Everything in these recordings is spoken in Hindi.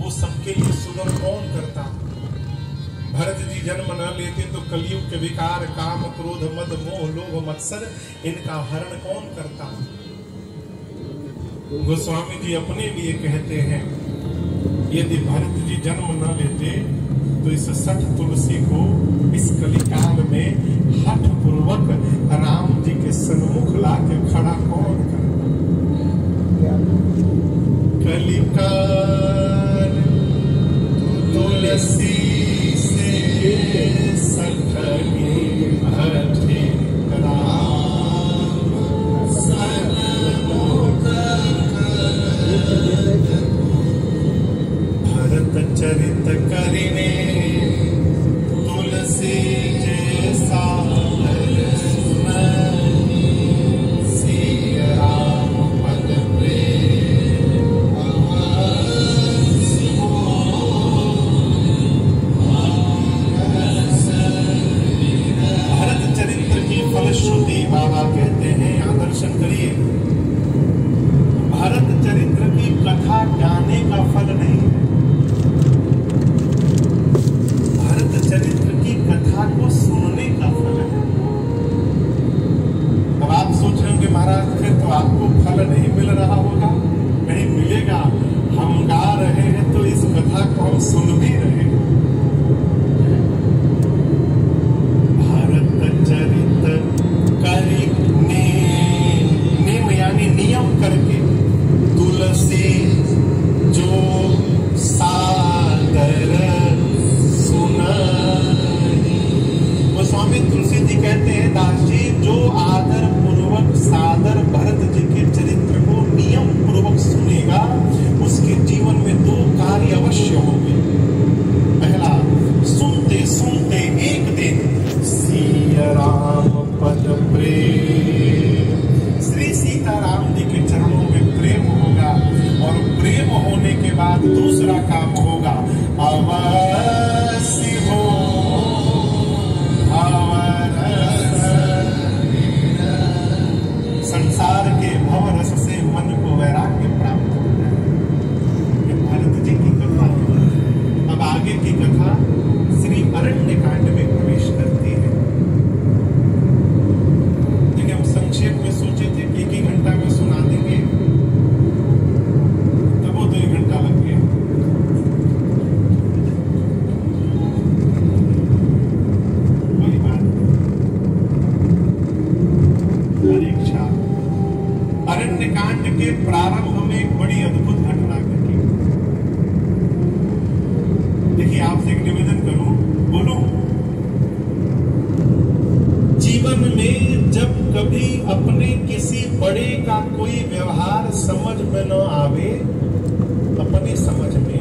वो सबके लिए सुगम कौन करता। भरत जी जन्म न लेते तो कलयुग के विकार काम क्रोध मद मोह लोभ मत्सर इनका हरण कौन करता। गोस्वामी जी अपने लिए कहते हैं यदि भरत जी जन्म न लेते तो इस सठ तुलसी को इस कलिकाल में हठ पूर्वक राम जी के सन्मुख लाके खड़ा कौन करता। कलिकाल तुलसी से सठे हठे राम सन्मुख भरत चरित करिने तुलसी जैसा सुनहि सिय राम पद प्रेम भरत चरित्र की फलश्रुति बाबा कहते हैं। यहाँ दर्शन करिए, भरत चरित्र की कथा गाने का फल नहीं है, चरित्र की कथा को सुनने का फल है। अब आप सोच रहे होंगे महाराज फिर तो आपको फल नहीं मिल रहा होगा। नहीं मिलेगा, हम गा रहे हैं तो इस कथा को हम सुन भी रहे हैं। भारत चरित करि नेम यानी नियम करके तुलसी जो सादर स्वामी तुलसी जी कहते हैं दास जी जो आदर पूर्वक सादर भरत जी के चरित्र को नियम पूर्वक सुनेगा उसके जीवन में दो कार्य अवश्य होंगे। पहला, सुनते सुनते एक दिन सिय राम पद प्रेम, श्री सीताराम जी के चरणों में प्रेम होगा और प्रेम होने के बाद दूसरा काम होगा अवश्य हो संसार के भव रस से मन को वैराग्य प्राप्त हो जाए। भरत जी की कथा। अब आगे की कथा श्री अरण्य कांड में प्रवेश करती है। देखिए हम संक्षेप में सोचे थे कि 1 घंटा में सुना देंगे, तब वो 2 घंटा लग गया। अरण्य कांड के प्रारंभ में एक बड़ी अद्भुत घटना घटी। देखिए आपसे एक निवेदन करूं, बोलूं, जीवन में जब कभी अपने किसी बड़े का कोई व्यवहार समझ में न आवे, अपने समझ में,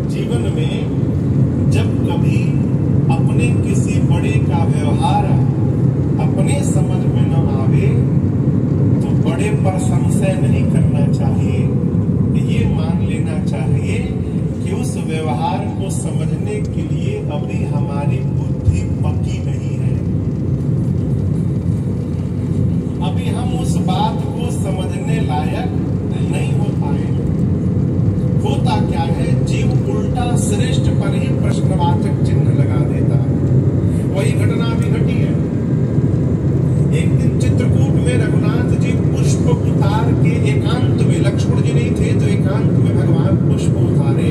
जीवन में जब कभी अपने किसी बड़े का व्यवहार अपने समझ में न आवे तो बड़े पर संशय नहीं करना चाहिए। ये मान लेना चाहिए कि उस व्यवहार को समझने के लिए अभी हमारी बुद्धि पकी नहीं है। अभी हम उस बात को समझने लायक नहीं हो पाए। होता क्या है, जीव उल्टा श्रेष्ठ पर ही प्रश्नवाचक चिन्ह लगा देता है। वही घटना भी घटी है। एक दिन चित्रकूट में रघुनाथ जी पुष्प उतार के एकांत में, लक्ष्मण जी नहीं थे तो एकांत में भगवान पुष्प उतारे